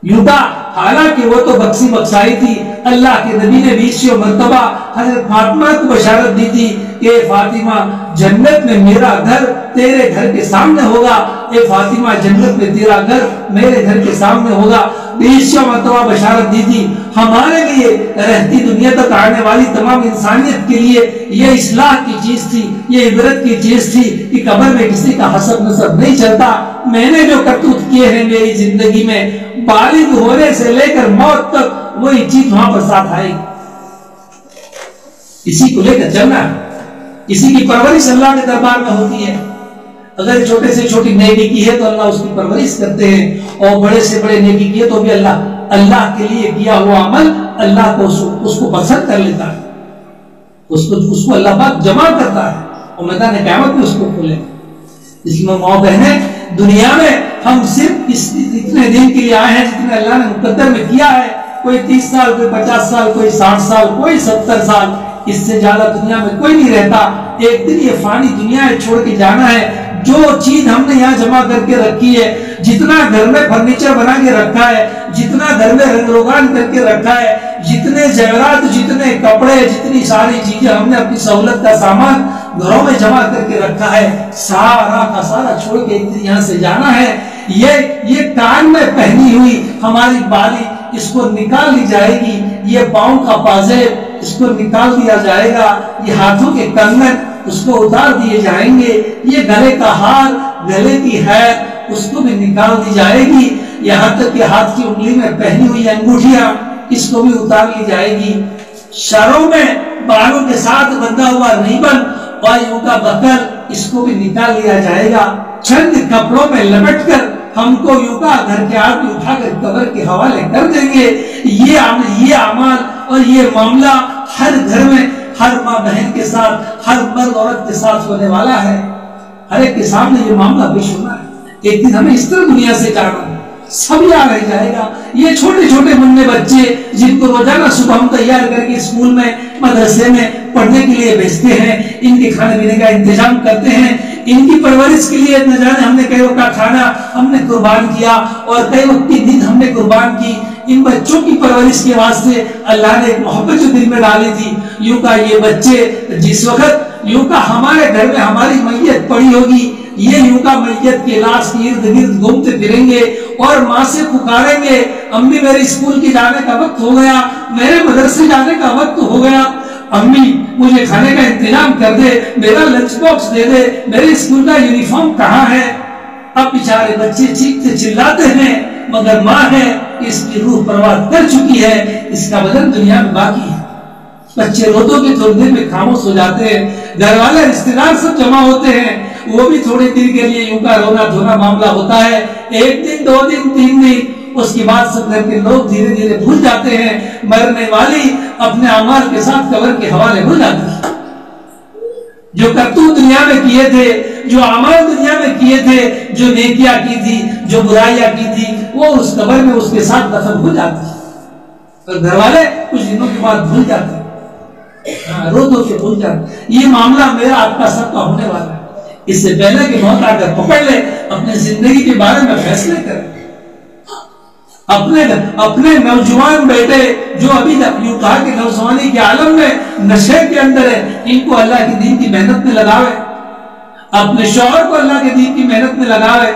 یوں کا حالانکہ وہ تو بخشی بخشائی تھی، اللہ کے نبی نے 20 مرتبہ حضرت فاطمہ کو بشارت دی تھی کہ فاطمہ جنت میں میرا گھر تیرے گھر کے سامنے ہوگا، اے فاطمہ جنت میں تیرا گھر میرے گھر کے سامنے ہوگا، 20 مرتبہ بشارت دی تھی۔ ہمارے لیے رہتی دنیا تک آنے والی تمام انسانیت کے لیے یہ اصلاح کی چیز تھی، یہ عبرت کی چیز تھی کہ قبر میں کسی کا حسب نسب نہیں چلتا، میں نے جو کرتوت کیے ہیں میری زندگی میں، بالغ ہونے سے لے کر موت تک وہی چیز وہاں پر ساتھ آئی۔ اسی کو لے کر چلنا ہے، اسی کی پرورش اللہ کے دربار میں ہوتی ہے۔ اگر چھوٹے سے چھوٹی نیکی کی ہے تو اللہ اس کی پرورش کرتے ہیں، اور بڑے سے بڑے نیکی کیے تو بھی اللہ کے لیے کیا ہوا عمل اللہ کو اس کو پسند کر لیتا ہے، اس کو اللہ پاک جمع کرتا ہے اور میدان قیامت میں اس کو کھولے۔ اس لیے ماں بہنیں، دنیا میں ہم صرف اتنے دن کے لیے آئے ہیں جتنے اللہ نے مقدر میں کیا ہے، کوئی 30 سال، کوئی 50 سال، کوئی 60 سال، کوئی 70 سال، اس سے زیادہ دنیا میں کوئی نہیں رہتا۔ ایک دن یہ فانی دنیا ہے، چھوڑ کے جانا ہے۔ جو چیز ہم نے یہاں جمع کر کے رکھی ہے، جتنا گھر میں فرنیچر بنا کے رکھا ہے، جتنا گھر میں رنگ روغان کر کے رکھا ہے، جتنے زیورات، جتنے کپڑے، جتنی ساری چیزیں ہم نے اپنی سہولت کا سامان گھروں میں جمع کر کے رکھا ہے، سارا کا سارا چھوڑ کے یہاں سے جانا ہے۔ یہ کان میں پہنی ہوئی ہماری بالی، اس کو نکال لی جائے گی، یہ پاؤں کا پازیب اس کو نکال دیا جائے گا، یہ ہاتھوں کے کنگن اس کو اتار دیے جائیں گے، یہ گلے کا ہار، گلے کی ہیر اس کو بھی نکال دی جائے گی، یہاں تک کہ ہاتھ کی انگلی میں پہنی ہوئی انگوٹھیاں اس کو بھی اتار لی جائے گی۔ شروں میں بالوں کے ساتھ بندھا ہوا ریبن اور یوں کا بکل اس کو بھی نکال لیا جائے گا، چند کپڑوں میں لپٹ کر ہم کو یوں کا گھر کے آدمی اٹھا کر قبر کے حوالے کر دیں گے۔ یہ اعمال اور یہ معاملہ ہر گھر میں، ہر ماں بہن کے ساتھ، ہر مرد عورت کے ساتھ ہونے والا ہے، ہر ایک کے سامنے یہ معاملہ پیش ہونا ہے۔ ایک دن ہمیں اس طرح دنیا سے جانا ہے، سب یاد رہ جائے گا۔ یہ چھوٹے چھوٹے مننے بچے جن کو روزانہ صبح ہم تیار کر کے اسکول میں، مدرسے میں پڑھنے کے لیے بھیجتے ہیں، ان کے کھانے پینے کا انتظام کرتے ہیں، ان کی پرورش کے لیے نہ جانے ہم نے کئی وقت کا کھانا ہم نے قربان کیا اور کئی وقت کی نیند ہم نے قربان کی. ان بچوں کی پرورش کے واسطے اللہ نے ایک محبت جو دل میں ڈالی تھی. یوں کا یہ بچے جس وقت یوں کا ہمارے گھر میں ہماری میت پڑی ہوگی یہ یوں کا میت کے لاش کے ارد گرد گھومتے پھریں گے اور ماں سے پکاریں گے امی میرے اسکول کی جانے کا وقت ہو گیا, میرے مدرسے جانے کا وقت ہو گیا, امی مجھے کھانے کا انتظام کر دے, میرا لنچ باکس دے دے, میرے اسکول کا یونیفارم کہاں ہے. اب بیچارے بچے چیختے چلاتے ہیں مگر ماں ہے اس کی روح پرواز کر چکی ہے, اس کا بدن دنیا میں باقی ہے. بچے روتوں کے تھوڑی دیر میں خاموش ہو جاتے ہیں, گھر والے رشتے دار سب جمع ہوتے ہیں, وہ بھی تھوڑی دیر کے لیے یوں کا رونا دھونا معاملہ ہوتا ہے. ایک دن, دو دن, تین دن, اس کے بعد سب گھر کے لوگ دھیرے دھیرے بھول جاتے ہیں. مرنے والی اپنے اعمال کے ساتھ قبر کے حوالے ہو جاتی ہے. جو کرتوت دنیا میں کیے تھے, جو اعمال دنیا میں کیے تھے, جو نیکیاں کی تھی, جو برائیاں کی تھی, وہ اس قبر میں اس کے ساتھ دفن ہو جاتی ہے. اور گھر والے کچھ دنوں کے بعد بھول جاتے ہیں, رو دو کے بھول جاتے ہیں. یہ معاملہ میرا آپ کا سب کا ہونے والا ہے. اس سے پہلے کہ موت آ کر پکڑ لے اپنے زندگی کے بارے میں فیصلے کریں. اپنے نوجوان بیٹے جو ابھی یوں کہا کہ نوجوانی کے عالم میں نشے کے اندر ہے, ان کو اللہ کی دین کی محنت میں لگاوے. اپنے شوہر کو اللہ کے دین کی محنت میں لگاوے,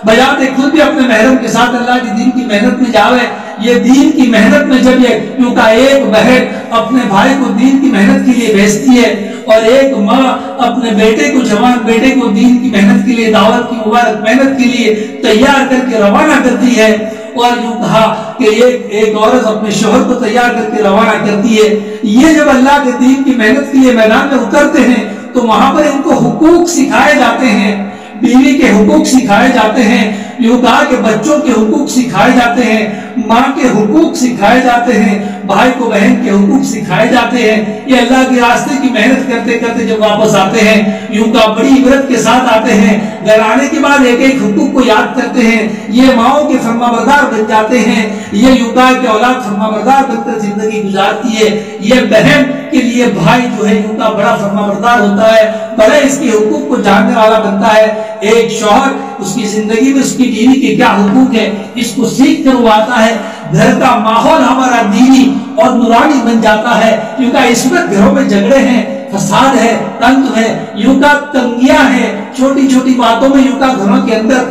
بجاتے خود بھی اپنے محرم کے ساتھ اللہ کی دین کی محنت میں جاوے. یہ دین کی محنت میں جب یہ یوں کا ایک بہن اپنے بھائی کو دین کی محنت کے لیے بھیجتی ہے اور ایک ماں اپنے بیٹے کو, جوان بیٹے کو دین کی محنت کے لیے, دعوت کی مبارک محنت کے لیے تیار کر کے روانہ کرتی ہے, اور یوں کہا کہ ایک عورت اپنے شوہر کو تیار کر کے روانہ کرتی ہے, یہ جب اللہ کے دین کی محنت کے لیے میدان میں اترتے ہیں تو وہاں پر ان کو حقوق سکھائے جاتے ہیں, بیوی کے حقوق سکھائے جاتے ہیں, یوں کہا کہ بچوں کے حقوق سکھائے جاتے ہیں, ماں کے حقوق سکھائے جاتے ہیں, بھائی کو بہن کے حقوق سکھائے جاتے ہیں. یہ اللہ کے راستے کی محنت کرتے کرتے جب واپس آتے ہیں یوں کا بڑی عبرت کے ساتھ آتے ہیں. گھر آنے کے بعد ایک ایک حقوق کو یاد کرتے ہیں. یہ ماؤں کے فرما بردار بن جاتے ہیں. یہ یوں کا کہ اولاد فرما بردار بن کر زندگی گزارتی ہے. یہ بہن کے لیے بھائی جو ہے یوں کا بڑا فرما بردار ہوتا ہے, بڑا اس کے حقوق کو جاننے والا بنتا ہے. ایک شوہر اس کی زندگی میں اس کی بیوی کے کیا حقوق ہے اس کو سیکھ کر وہ آتا ہے. گھر کا ماحول ہمارا دینی اور نورانی بن جاتا ہے, کیونکہ اس وقت گھروں میں جھگڑے ہیں, فساد ہے, تنگ ہے, یوں کا تنگیاں ہیں, چھوٹی چھوٹی باتوں میں یوں کا گھروں کے اندر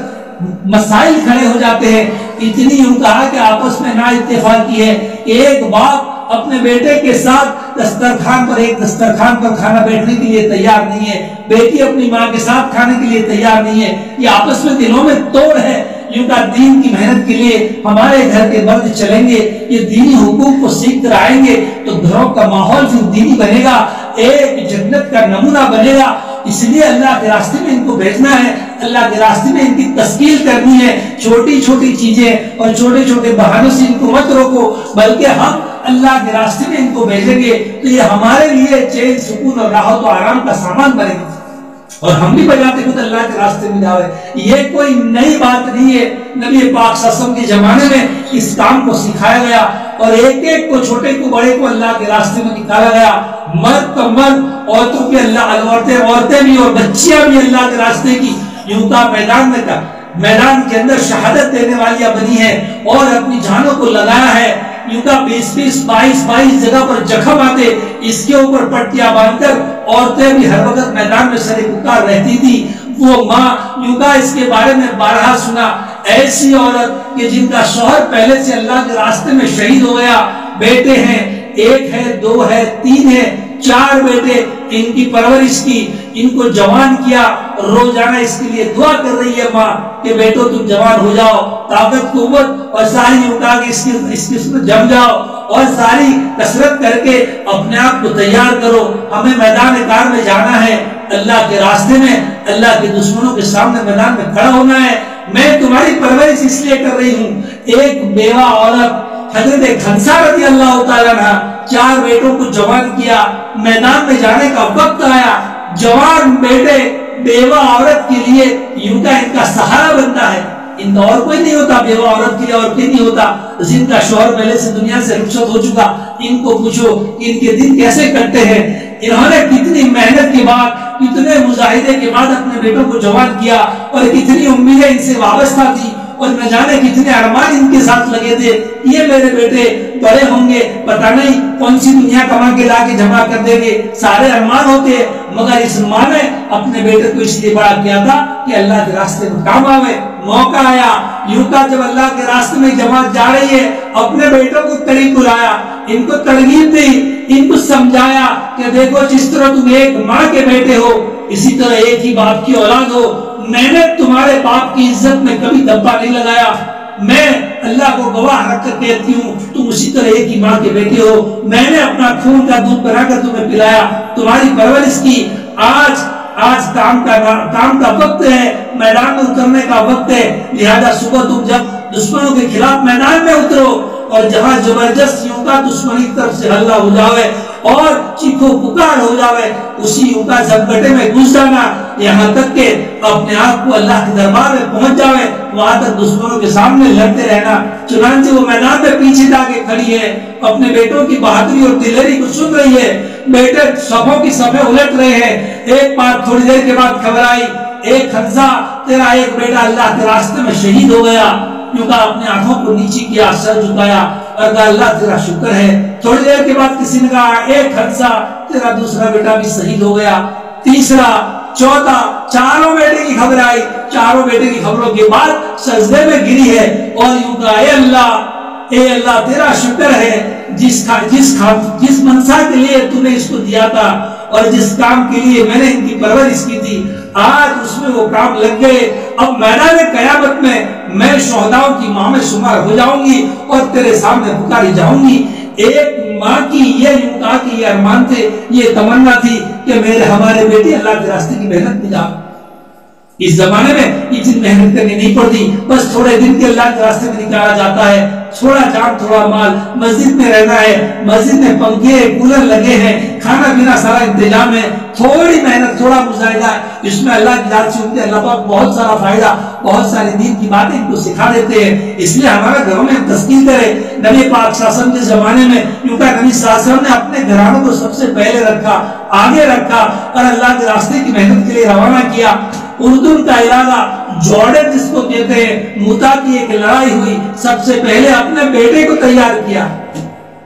مسائل کھڑے ہو جاتے ہیں. اتنی یوں کہا کہ آپس میں نا اتفاقی ہے. ایک باپ اپنے بیٹے کے ساتھ دسترخوان پر کھانا بیٹھنے کے لیے تیار نہیں ہے, بیٹی اپنی ماں کے ساتھ کھانے کے لیے تیار نہیں ہے. یہ آپس میں دلوں میں توڑ ہے. یوں کا دین کی محنت کے لیے ہمارے گھر کے مرد چلیں گے, یہ دینی حقوق کو سیکھ کر آئیں گے تو گھروں کا ماحول پھر دینی بنے گا, ایک جنت کا نمونہ بنے گا. اس لیے اللہ کے راستے میں ان کو بھیجنا ہے, اللہ کے راستے میں ان کی تشکیل کرنی ہے. چھوٹی چھوٹی چیزیں اور چھوٹے چھوٹے بہانوں سے ان کو مت روکو, بلکہ ہم اللہ کے راستے میں ان کو بھیجیں گے تو یہ ہمارے لیے چین, سکون اور راحت و آرام کا سامان بنے گا. اور ہم بھی بجاتے خود اللہ کے راستے میں جاوے. یہ کوئی نئی بات نہیں ہے, نبی پاک صلی اللہ علیہ وسلم کے زمانے میں اس کام کو سکھایا گیا اور ایک ایک کو, چھوٹے کو بڑے کو اللہ کے راستے میں نکالا گیا. مرد تو مرد, عورتوں کے اللہ, عورتیں بھی اور بچیاں بھی اللہ کے راستے کی یوں کا میدان کے اندر شہادت دینے والیاں بنی ہیں اور اپنی جانوں کو لگایا ہے. یوں کا 22 جگہ پر زخم آتے, اس کے اوپر پٹیاں باندھ کر عورتیں بھی ہر وقت میدان میں سر پکار رہتی تھی. وہ ماں یوں کا اس کے بارے میں بارہا سنا, ایسی عورت کہ جن کا شوہر پہلے سے اللہ کے راستے میں شہید ہو گیا, بیٹے ہیں, 1 ہے, 2 ہے, 3 ہے, 4 بیٹے, ان کی پرورش کی, ان کو جوان کیا, روزانہ اس کے لیے دعا کر رہی ہے ماں کہ بیٹو تم جوان ہو جاؤ, طاقت قوت اور ساری اٹھا کے اس کی جم جاؤ اور ساری کسرت کر کے اپنے آپ کو تیار کرو, ہمیں میدان کار میں جانا ہے, اللہ کے راستے میں اللہ کے دشمنوں کے سامنے میدان میں کھڑا ہونا ہے. میں تمہاری پرورش اس لیے کر رہی ہوں. ایک بیوہ عورت حضرت خنسا رضی اللہ تعالیٰ عنہ 4 بیٹوں کو جوان کیا, میدان میں جانے کا وقت آیا, جوان بیٹے بیوہ عورت کے لیے یوں کا ان کا سہارا بنتا ہے. ان کا اور کوئی نہیں ہوتا, بیوہ عورت کے لیے اور کوئی نہیں ہوتا. جن کا شوہر پہلے سے دنیا سے رخصت ہو چکا, ان کو پوچھو ان کے دن کیسے کٹتے ہیں. انہوں نے کتنی محنت کے بعد، کتنے مجاہدے کے بعد اپنے بیٹوں کو جوان کیا، اور کتنی امیدیں ان سے وابستہ تھی، اور نہ جانے کتنے ارمان ان کے ساتھ لگے تھے، یہ میرے بیٹے بڑے ہوں گے، پتہ نہیں کون سی دنیا کما کے لا کے جمع کر دیں گے، سارے ارمان ہوتے ہیں، مگر اس ماں نے اپنے بیٹے کو اس لیے بڑا کیا تھا کہ اللہ کے راستے میں کام آوے۔ موقع آیا، یوں کا جب اللہ کے راستے میں جماعت جا رہی ہے، اپنے بیٹوں کو قریب بلایا، ان کو ترغیب دی، ان کو سمجھایا کہ دیکھو جس طرح تم ایک ماں کے بیٹے ہو، اسی طرح ایک ہی باپ کی اولاد ہو، میں نے تمہارے باپ کی عزت میں کبھی دھبا نہیں لگایا، میں اللہ کو گواہ رکھ کر کہتی ہوں تم اسی طرح ایک ہی ماں کے بیٹے ہو، میں نے اپنا خون کا دودھ بنا کر تمہیں پلایا، تمہاری پرورش کی، آج کام کا وقت ہے، میدان میں اترنے کا وقت ہے، لہذا صبح تم جب دشمنوں کے خلاف میدان میں اترو، اور جہاں زبردست یوں کا دشمنی کی طرف سے حملہ ہو جاوے اور چیخو پکار ہو جاوے، اسی یوں کا زبگٹے میں گھس جانا، یہاں تک کہ اپنے آپ کو اللہ کے دربار میں پہنچ جاوے، وہاں تک دشمنوں کے سامنے لڑتے رہنا۔ چنانچہ وہ میدان میں پیچھے جا کے کھڑی ہے، اپنے بیٹوں کی بہادری اور دلیری کو سن رہی ہے، بیٹے صفوں کی صفیں الٹ رہے ہیں، ایک بار تھوڑی دیر کے بعد خبر آئی، ایک حمزہ تیرا ایک بیٹا اللہ کے راستے میں شہید ہو گیا، یوں کہا اپنے آنکھوں کو نیچی کیا، سر جھکایا اور کہا اللہ تیرا شکر ہے۔ تھوڑی دیر کے بعد کسی نے کہا ایک حمزہ تیرا دوسرا بیٹا بھی شہید ہو گیا، تیسرا، چوتھا، چاروں بیٹے کی خبر آئی، چاروں بیٹے کی خبروں کے بعد سجدے میں گری ہے اور یوں کہا اے اللہ تیرا شکر ہے، جس منصا کے لیے تو نے اس کو دیا تھا اور جس کام کے لیے میں نے ان کی پرورش کی تھی، آج اس میں وہ کام لگ گئے، اب میدان قیامت میں میں شہداؤں کی ماں میں شمار ہو جاؤں گی اور تیرے سامنے پکاری جاؤں گی۔ ایک ماں کی یہ یوں کہا کہ یہ ارمان تھے، یہ تمنا تھی کہ ہمارے بیٹے اللہ کے راستے کی محنت میں جائیں۔ اس زمانے میں اتنی محنت کرنی نہیں پڑتی، بس تھوڑے دن کے اللہ کے راستے میں نکالا جاتا ہے، تھوڑا جان تھوڑا مال، مسجد میں رہنا ہے، مسجد میں پنکھے کولر لگے ہیں، کھانا پینا سارا انتظام ہے، تھوڑی محنت تھوڑا مجاہدہ، اس میں اللہ کی ذات سے ان کے اللہ پاک بہت سارا فائدہ، بہت ساری دین کی باتیں ان کو سکھا دیتے ہیں۔ اس لیے ہمارے گھروں میں تشکیل کرے، نبی پاک صلی اللہ علیہ وسلم کے زمانے میں یوں کہ نبی صلی اللہ علیہ وسلم نے اپنے گھرانوں کو سب سے پہلے رکھا، آگے رکھا اور اللہ کے راستے کی محنت کے لیے روانہ کیا۔ اردن کا علاقہ جارڈن جس کو کہتے ہیں، موتا کی ایک لڑائی ہوئی، سب سے پہلے اپنے بیٹے کو تیار کیا۔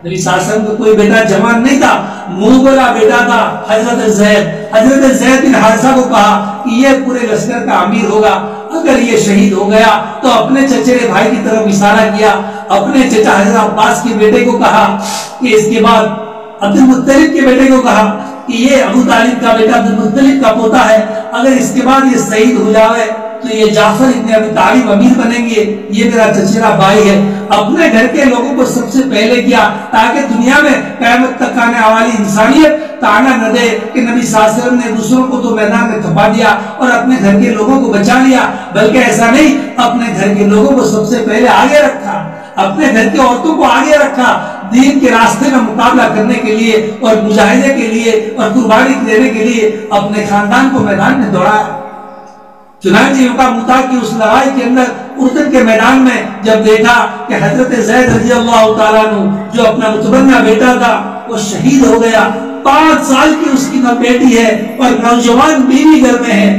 نبی صلی اللہ علیہ وسلم کو کوئی بیٹا جوان نہیں تھا، منہ بولا بیٹا تھا حضرت زید بن حارثہ کو کہا کہ یہ پورے لشکر کا امیر ہوگا، اگر یہ شہید ہو گیا تو اپنے چچیرے بھائی کی طرف اشارہ کیا، اپنے چچا حضرت عباس کے بیٹے کو کہا کہ اس کے بعد عبد المطلب کے بیٹے کو کہا کہ یہ ابو طالب کا بیٹا عبد المطلب کا پوتا ہے، اگر اس کے بعد یہ شہید ہو جائے تو یہ جعفر ابن ابی طالب امیر بنیں گے، یہ میرا چچیرا بھائی ہے۔ اپنے گھر کے لوگوں کو سب سے پہلے کیا تاکہ دنیا میں قیامت تک آنے والی انسانیت تانا نہ دے کہ نبی صلی اللہ علیہ وسلم نے دوسروں کو تو میدان میں کھپا دیا اور اپنے گھر کے لوگوں کو بچا لیا، بلکہ ایسا نہیں، اپنے گھر کے لوگوں کو سب سے پہلے آگے رکھا، اپنے گھر کے عورتوں کو آگے رکھا، دین کے راستے میں مقابلہ کرنے کے لیے اور مجاہدے کے لیے اور قربانی دینے کے لیے اپنے خاندان کو میدان میں دوڑایا۔ چنانچہ یوکا موتا کی اس لڑائی کے اندر اردن کے میدان میں جب دیکھا کہ حضرت زید رضی اللہ تعالیٰ عنہ جو اپنا متبنہ بیٹا تھا وہ شہید ہو گیا، 5 سال کی اس کی نہ بیٹی ہے اور نوجوان بیوی گھر میں ہے،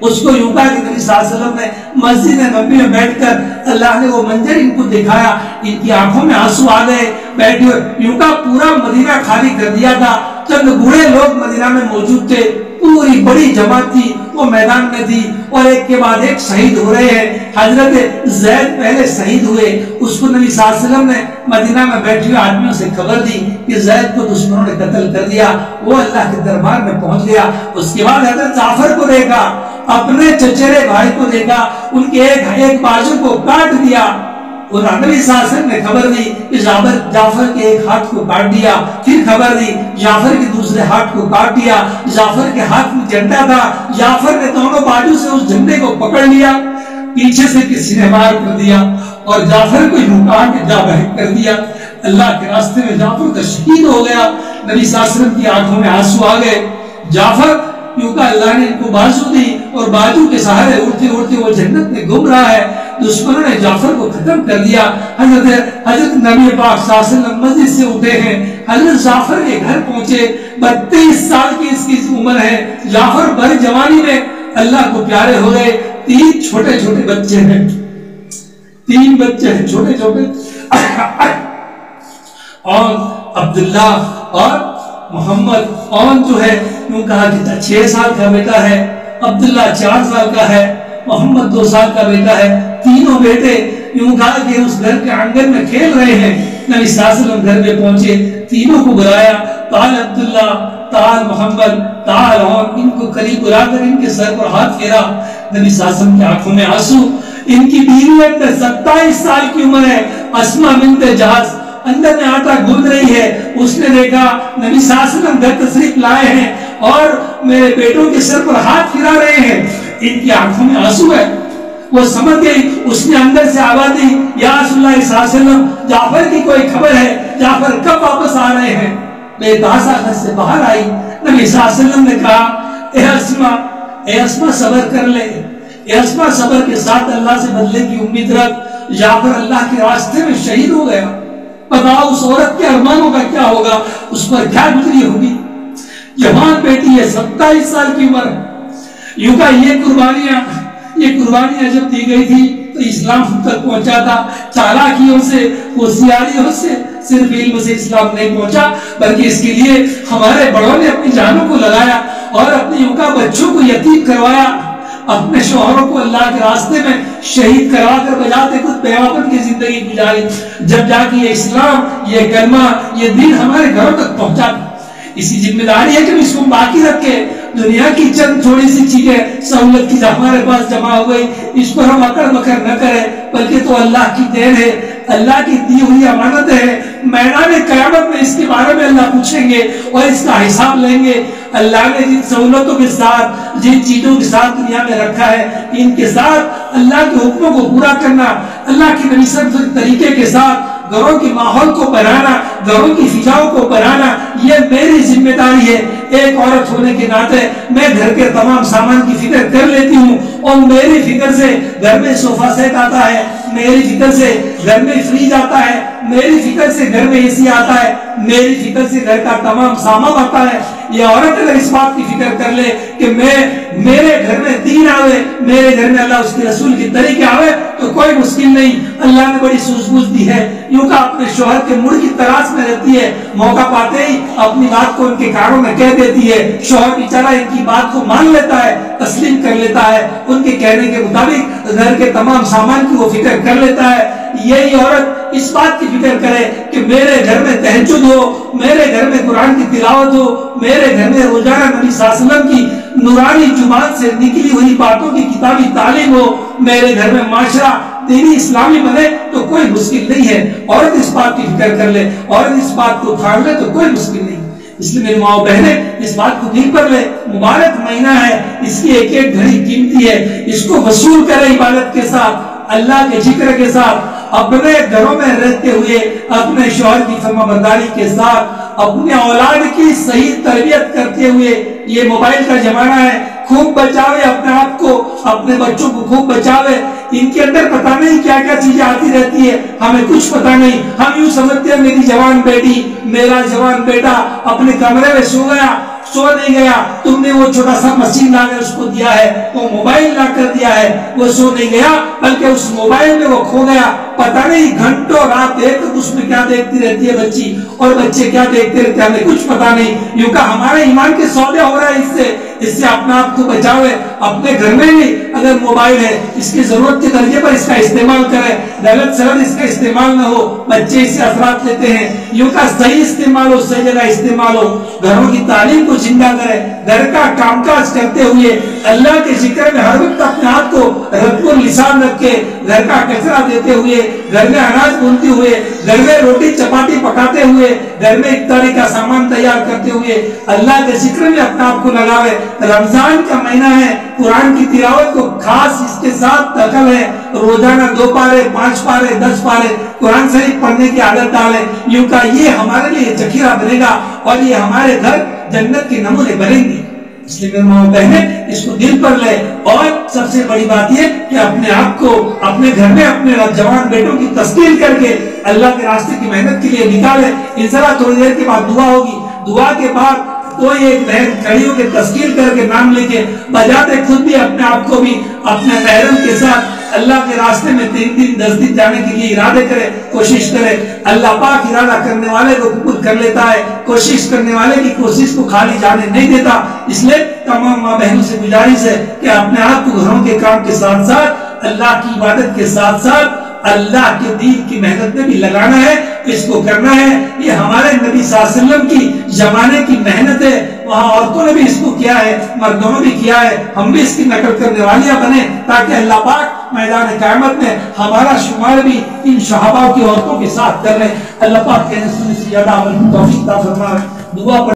اس کو یوں کہا کہ نبی صلی اللہ علیہ وسلم نے مسجد نبوی میں بیٹھ کر اللہ نے وہ منظر ان کو دکھایا، ان کی آنکھوں میں آنسو آ گئے، بیٹھے ہوئے یوں کہا پورا مدینہ خالی کر دیا تھا، چند بوڑھے لوگ مدینہ میں موجود تھے، پوری بڑی جماعت تھی وہ میدان میں تھی اور ایک کے بعد ایک شہید ہو رہے ہیں۔ حضرت زید پہلے شہید ہوئے، اس کو نبی صلی اللہ علیہ وسلم نے مدینہ میں بیٹھے ہوئے آدمیوں سے خبر دی کہ زید کو دشمنوں نے قتل کر دیا، وہ اللہ کے دربار میں پہنچ گیا۔ اس کے بعد حضرت جعفر کو دیکھا، اپنے چچیرے بھائی کو دیکھا، ان کے ایک بازو کو کاٹ دیا اور نبی صلی اللہ علیہ وسلم نے خبر دی کہ جعفر کے ایک ہاتھ کو کاٹ دیا، پھر خبر دی جعفر کے دوسرے ہاتھ کو کاٹ دیا، جعفر کے ہاتھ میں جھنڈا تھا، جعفر نے دونوں بازو سے اس جھنڈے کو پکڑ لیا، پیچھے سے کسی نے وار کر دیا اور جعفر کو جھکا کے جا بحق کر دیا۔ اللہ کے راستے میں جعفر کا شہید ہو گیا۔ نبی صلی اللہ علیہ وسلم کی آنکھوں میں آنسو آ گئے۔ جعفر کیونکہ اللہ نے ان کو بازو دی اور بازو کے سہارے اڑتے اڑتے وہ جنت میں گھوم رہا ہے، دشمنوں نے جعفر کو ختم کر دیا۔ حضرت نبی پاک صلی اللہ علیہ وسلم مسجد سے اٹھے ہیں، حضرت جعفر کے گھر پہنچے، 32 سال کی اس کی عمر ہے، جعفر بڑی جوانی میں اللہ کو پیارے ہو گئے، 3 چھوٹے چھوٹے بچے ہیں، 3 بچے ہیں چھوٹے چھوٹے، اور عبداللہ اور محمد، اور جو ہے یوں کہا کہ 6 سال کا بیٹا ہے، عبداللہ 4 سال کا ہے، محمد 2 سال کا بیٹا ہے، تینوں بیٹے یوں کہا کہ اس گھر کے آنگن میں کھیل رہے ہیں۔ نبی صلی اللہ علیہ وسلم گھر میں پہنچے، تینوں کو بلایا، تعال عبداللہ، تعال محمد، تعال، اور ان کو قریب بلا کر ان کے سر پر ہاتھ پھیرا۔ نبی صلی اللہ علیہ وسلم کی آنکھوں میں آنسو، ان کی بیوی اندر 27 سال کی عمر ہے، اسما بنت جہاز اندر میں آٹا گوندھ رہی ہے، اس نے دیکھا نبی صلی اللہ علیہ وسلم گھر تشریف لائے ہیں اور میرے بیٹوں کے سر پر ہاتھ پھرا رہے ہیں، ان کی آنکھوں میں آنسو ہے۔ وہ سمجھ گئی، اس نے اندر سے آواز دی، یا رسول اللہ صلی اللہ علیہ وسلم، جعفر کی کوئی خبر ہے؟ جعفر کب واپس آ رہے ہیں؟ بے تازہ گھر سے باہر آئی، نبی صلی اللہ علیہ وسلم نے کہا، اے اسما صبر کر لے، اے اسما صبر کے ساتھ اللہ سے بدلے کی امید رکھ، جعفر اللہ کے راستے میں شہید ہو گیا، بتاؤ اس عورت کے ارمانوں کا کیا ہوگا، اس پر کیا گزری ہوگی؟ جوان بیٹی ہے، 27 سال کی عمر، یوں کہ یہ قربانیاں جب دی گئی تھی تو اسلام تک پہنچا تھا، چالاکیوں سے، ہوشیاریوں سے، صرف علم سے اسلام نہیں پہنچا، بلکہ اس کے لیے ہمارے بڑوں نے اپنی جانوں کو لگایا اور اپنی یوں کہ بچوں کو یتیم کروایا، اپنے شوہروں کو اللہ کے راستے میں شہید کروا کر بجاتے خود بیوقت کی زندگی گزاری، جب جا کے یہ اسلام، یہ کلمہ، یہ دین ہمارے گھروں تک پہنچا۔ اسی ذمہ داری ہے کہ اس کو باقی رکھے، دنیا کی چند تھوڑی سی چیزیں سہولت کی ہمارے پاس جمع ہو گئی، اس پر ہم اکڑ مکر نہ کریں، بلکہ تو اللہ کی دین ہے، اللہ کی دی ہوئی امانت ہے، میدان قیامت میں اس کے بارے میں اللہ پوچھیں گے اور اس کا حساب لیں گے۔ اللہ نے جن سہولتوں کے ساتھ، جن چیزوں کے ساتھ دنیا میں رکھا ہے، ان کے ساتھ اللہ کے حکموں کو پورا کرنا، اللہ کی نبی صلی اللہ علیہ وسلم طریقے کے ساتھ گھروں کے ماحول کو بنانا، گھروں کی فضاؤں کو بنانا، یہ میری ذمہ داری ہے۔ ایک عورت ہونے کے ناطے میں گھر کے تمام سامان کی فکر کر لیتی ہوں، اور میری فکر سے گھر میں صوفہ سیٹ آتا ہے، میری فکر سے گھر میں فریج آتا ہے، میری فکر سے گھر میں اے سی آتا ہے، میری فکر سے گھر کا تمام سامان آتا ہے۔ یہ عورت اگر اس بات کی فکر کر لے کہ میرے گھر میں دین آوے، میرے گھر میں اللہ اس کے رسول کی طریقے آوے، تو کوئی مشکل نہیں۔ اللہ نے بڑی سوجھ بوجھ دی ہے، یوں کہ اپنے شوہر کے مڑ کی تلاش میں رہتی ہے، موقع پاتے ہی اپنی بات کو ان کے کانوں میں کہہ دیتی ہے، شوہر بیچارہ ان کی بات کو مان لیتا ہے، تسلیم کر لیتا ہے، ان کے کہنے کے مطابق گھر کے تمام سامان کی وہ فکر کر لیتا ہے۔ یہی عورت اس بات کی فکر کرے کہ میرے گھر میں تہجد ہو، میرے گھر میں قرآن کی تلاوت ہو، میرے گھر میں روزانہ نبی صلی اللہ علیہ وسلم کی نورانی زبان سے نکلی ہوئی باتوں کی کتابی تعلیم ہو، میرے گھر میں معاشرہ دینی اسلامی بنے، تو کوئی مشکل نہیں ہے۔ عورت اس بات کی فکر کر لے، عورت اس بات کو تھام لے تو کوئی مشکل نہیں۔ اس لیے میری ماں بہنیں اس بات کو دل پر لے، مبارک مہینہ ہے، اس کی ایک ایک گھڑی قیمتی ہے، اس کو وصول کرے عبادت کے ساتھ، اللہ کے ذکر کے ساتھ، اپنے گھروں میں رہتے ہوئے اپنے شوہر کی فرمانبرداری کے ساتھ، اپنے اولاد کی صحیح تربیت کرتے ہوئے۔ یہ موبائل کا زمانہ ہے، خوب بچاوے اپنے آپ کو، اپنے بچوں کو خوب بچاوے، ان کے اندر پتہ نہیں کیا کیا چیزیں آتی رہتی ہے، ہمیں کچھ پتہ نہیں، ہم یوں سمجھتے ہیں میری جوان بیٹی، میرا جوان بیٹا اپنے کمرے میں سو گیا، سو نہیں گیا، تم نے وہ چھوٹا سا مشین لا کر اس کو دیا ہے، وہ موبائل لا کر دیا ہے، وہ سو نہیں گیا بلکہ اس موبائل میں وہ کھو گیا، پتہ نہیں گھنٹوں رات دیکھ اس میں کیا دیکھتی رہتی ہے بچی، اور بچے کیا دیکھتے رہتے ہیں، ہمیں کچھ پتہ نہیں۔ یوں کہ ہمارے ایمان کے سودے ہو رہے ہیں، اس سے اپنا آپ کو بچاوے، اپنے گھر میں بھی اگر موبائل ہے اس کی ضرورت کے درجے پر اس کا استعمال کرے، غلط سلط اس کا استعمال نہ ہو، بچے اس سے اثرات لیتے ہیں۔ یوں کہ صحیح استعمال ہو، صحیح جگہ استعمال ہو، گھروں کی تعلیم کو زندہ کرے، گھر کا کام کاج کرتے ہوئے اللہ کے ذکر میں ہر وقت اپنے ہاتھ کو رب کو لسان رکھے، گھر کا کچرا دیتے ہوئے، گھر میں اناج بھونتے ہوئے، گھر میں روٹی چپاٹی پکاتے ہوئے، گھر میں افطاری کا سامان تیار کرتے ہوئے اللہ کے ذکر میں اپنے آپ کو لگاوے۔ رمضان کا مہینہ ہے، قرآن کی تلاوت کو خاص اس کے ساتھ دخل ہے، روزانہ 2 پارے 5 پارے 10 پارے قرآن شریف پڑھنے کی عادت ڈالیں، یوں کہ یہ ہمارے لیے ذخیرہ بنے گا اور یہ ہمارے گھر جنت کے نمونے بنیں گے۔ اس لیے میرے ماں بہنیں اس کو دل پر لے، اور سب سے بڑی بات یہ کہ اپنے آپ کو اپنے گھر میں اپنے جوان بیٹوں کی تسکین کر کے اللہ کے راستے کی محنت کے لیے نکالے۔ انشاءاللہ تھوڑی دیر کے بعد دعا ہوگی، دعا کے بعد کوئی ایک بہن کھڑی ہو کے تسکین کر کے نام لے کے بجاتے خود بھی اپنے آپ کو بھی اپنے محرم کے ساتھ اللہ کے راستے میں 3 دن 10 دن جانے کے لیے ارادے کرے، کوشش کرے۔ اللہ پاک ارادہ کرنے والے کو قبول کر لیتا ہے، کوشش کرنے والے کی کوشش کو خالی جانے نہیں دیتا۔ اس لیے تمام ماں بہنوں سے گزارش ہے کہ اپنے آپ کو گھروں کے کام کے ساتھ ساتھ اللہ کی عبادت کے ساتھ ساتھ اللہ کے دین کی محنت میں بھی لگانا ہے، اس کو کرنا ہے۔ یہ ہمارے نبی صلی اللہ علیہ وسلم کی زمانے کی محنت ہے، وہاں عورتوں نے بھی اس کو کیا ہے، مردوں نے بھی کیا ہے، ہم بھی اس کی نقل کرنے والیاں بنے تاکہ اللہ پاک میدان قیامت میں ہمارا شمار بھی ان صحابہ کی عورتوں کے ساتھ کر لے۔ اللہ پاک کے رسول سے زیادہ عمل کی توفیق عطا فرمائے۔ دعا